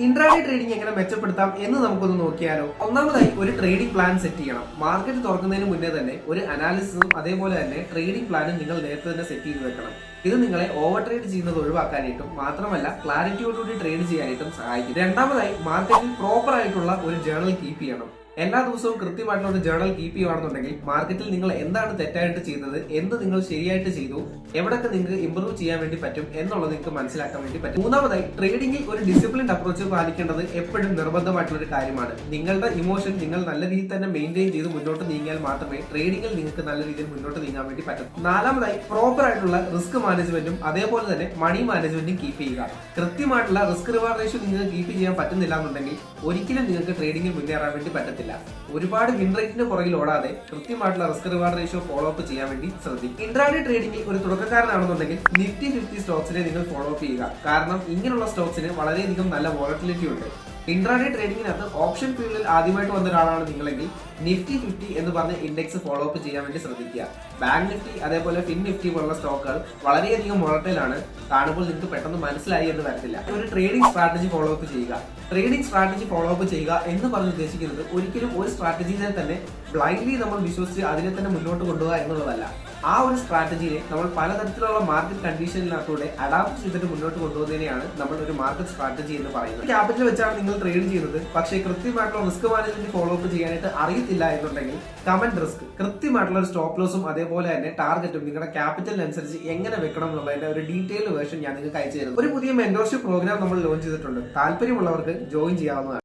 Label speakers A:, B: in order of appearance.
A: Intraday trading എങ്ങനെ മെച്ചപ്പെടുത്താം എന്ന് നമുക്കൊന്ന് നോക്കിയാലോ. ഒന്നാമതായി ഒരു ട്രേഡിംഗ് പ്ലാൻ സെറ്റ് ചെയ്യണം. മാർക്കറ്റ് തുറക്കുന്നതിന് മുന്നേ തന്നെ ഒരു അനാലിസിസും അതേപോലെ തന്നെ ട്രേഡിംഗ് പ്ലാനും നിങ്ങൾ നേരത്തെ തന്നെ സെറ്റ് ചെയ്ത് വെക്കണം. ഇത് നിങ്ങളെ ഓവർ ട്രേഡ് ചെയ്യുന്നത് ഒഴിവാക്കാനായിട്ടും മാത്രമല്ല ക്ലാരിറ്റിയോടുകൂടി ട്രേഡ് ചെയ്യാനായിട്ടും സഹായിക്കും. രണ്ടാമതായി മാർക്കറ്റിൽ പ്രോപ്പർ ആയിട്ടുള്ള ഒരു ജേർണൽ കീപ്പ് ചെയ്യണം. എല്ലാ ദിവസവും കൃത്യമായിട്ടുള്ള ഒരു ജേർണൽ കീപ്പ് ചെയ്യുകയാണെന്നുണ്ടെങ്കിൽ മാർക്കറ്റിൽ നിങ്ങൾ എന്താണ് തെറ്റായിട്ട് ചെയ്തത്, എന്ത് നിങ്ങൾ ശരിയായിട്ട് ചെയ്തു, എവിടെയൊക്കെ നിങ്ങൾക്ക് ഇംപ്രൂവ് ചെയ്യാൻ വേണ്ടി പറ്റും എന്നുള്ളത് നിങ്ങൾക്ക് മനസ്സിലാക്കാൻ വേണ്ടി പറ്റും. മൂന്നാമതായി ട്രേഡിംഗിൽ ഒരു ഡിസിപ്ലിൻഡ് അപ്രോച്ച് പാലിക്കേണ്ടത് എപ്പോഴും നിർബന്ധമായിട്ടുള്ള ഒരു കാര്യമാണ്. നിങ്ങളുടെ ഇമോഷൻ നിങ്ങൾ നല്ല രീതിയിൽ തന്നെ മെയിൻറ്റെയിൻ ചെയ്ത് മുന്നോട്ട് നീങ്ങിയാൽ മാത്രമേ ട്രേഡിംഗിൽ നിങ്ങൾക്ക് നല്ല രീതിയിൽ മുന്നോട്ട് നീങ്ങാൻ വേണ്ടി പറ്റും. നാലാമതായി പ്രോപ്പർ ആയിട്ടുള്ള റിസ്ക് മാനേജ്മെന്റും അതേപോലെ തന്നെ മണി മാനേജ്മെന്റും കീപ്പ് ചെയ്യുക. കൃത്യമായിട്ടുള്ള റിസ്ക് റിവാർഡ് റേഷ്യോ നിങ്ങൾക്ക് കീപ്പ് ചെയ്യാൻ പറ്റുന്നില്ല എന്നുണ്ടെങ്കിൽ ഒരിക്കലും നിങ്ങൾക്ക് ട്രേഡിംഗിൽ മുന്നേറാൻ വേണ്ടി പറ്റത്തില്ല. ഒരുപാട് വിൻ റേറ്റിന് പുറകിൽ ഓടാതെ കൃത്യമായിട്ടുള്ള risk reward ratio follow up ചെയ്യാൻ വേണ്ടി ശ്രദ്ധിക്കും. ഇൻട്രാഡേ ട്രേഡിംഗിൽ ഒരു തുടക്കക്കാരനാണെന്നുണ്ടെങ്കിൽ നിഫ്റ്റി 50 സ്റ്റോക്സിനെ നിങ്ങൾ ഫോളോ അപ്പ് ചെയ്യുക. കാരണം ഇങ്ങനെയുള്ള സ്റ്റോക്സിന് വളരെയധികം നല്ല വോളറ്റിലിറ്റി ഉണ്ട്. ഇൻട്രാഡേ ട്രേഡിംഗിനകത്ത് ഓപ്ഷൻ ഫീൽഡിൽ ആദ്യമായിട്ട് വന്ന ഒരാളാണ് നിങ്ങളെങ്കിൽ നിഫ്റ്റി 50 എന്ന് പറഞ്ഞ ഇൻഡെക്സ് ഫോളോ അപ്പ് ചെയ്യാൻ വേണ്ടി ശ്രദ്ധിക്കുക. ബാങ്ക് നിഫ്റ്റി അതേപോലെ ഫിൻ നിഫ്റ്റി പോലുള്ള സ്റ്റോക്കുകൾ വളരെയധികം വോളറ്റൈലാണ്. കാണുമ്പോൾ നിങ്ങൾക്ക് പെട്ടെന്ന് മനസ്സിലായി എന്ന് വരത്തില്ല. ഒരു ട്രേഡിംഗ് സ്ട്രാറ്റജി ഫോളോ അപ്പ് ചെയ്യുക. ട്രേഡിംഗ് സ്ട്രാറ്റജി ഫോളോ അപ്പ് ചെയ്യുക എന്ന് പറഞ്ഞ് ഉദ്ദേശിക്കുന്നത് ഒരിക്കലും ഒരു സ്ട്രാറ്റജിനെ തന്നെ ബ്ലൈൻഡ്ലി നമ്മൾ വിശ്വസിച്ച് അതിനെ തന്നെ മുന്നോട്ട് കൊണ്ടുപോകുക എന്നുള്ളതല്ല. ആ ഒരു സ്ട്രാറ്റജിയെ നമ്മൾ പലതരത്തിലുള്ള മാർക്കറ്റ് കണ്ടീഷനിലൂടെ അഡാപ്റ്റ് ചെയ്തിട്ട് മുന്നോട്ട് കൊണ്ടുപോകുന്നതിനെയാണ് നമ്മൾ ഒരു മാർക്കറ്റ് സ്ട്രാറ്റജി എന്ന് പറയുന്നത്. ക്യാപിറ്റൽ വെച്ചാണ് നിങ്ങൾ ട്രേഡ് ചെയ്യുന്നത്, പക്ഷേ കൃത്യമായിട്ടുള്ള റിസ്ക് മാനേജ്മെന്റ് ഫോളോ അപ്പ് ചെയ്യാനായിട്ട് അറിയത്തില്ല എന്നുണ്ടെങ്കിൽ കമന്റ് റിസ്ക് കൃത്യമായിട്ടുള്ള ഒരു സ്റ്റോപ്പ് ലോസും അതേപോലെ തന്നെ ടാർഗറ്റും നിങ്ങളുടെ ക്യാപിറ്റലിനനുസരിച്ച് എങ്ങനെ വെക്കണം എന്നുള്ളതിന്റെ ഒരു ഡീറ്റെയിൽഡ് വേർഷൻ ഞാൻ നിങ്ങൾക്ക് അയച്ചു തരുന്നു. ഒരു പുതിയ മെന്റർഷിപ്പ് പ്രോഗ്രാം നമ്മൾ ലോഞ്ച് ചെയ്തിട്ടുണ്ട്. താല്പര്യമുള്ളവർക്ക് ജോയിൻ ചെയ്യാവുന്നതാണ്.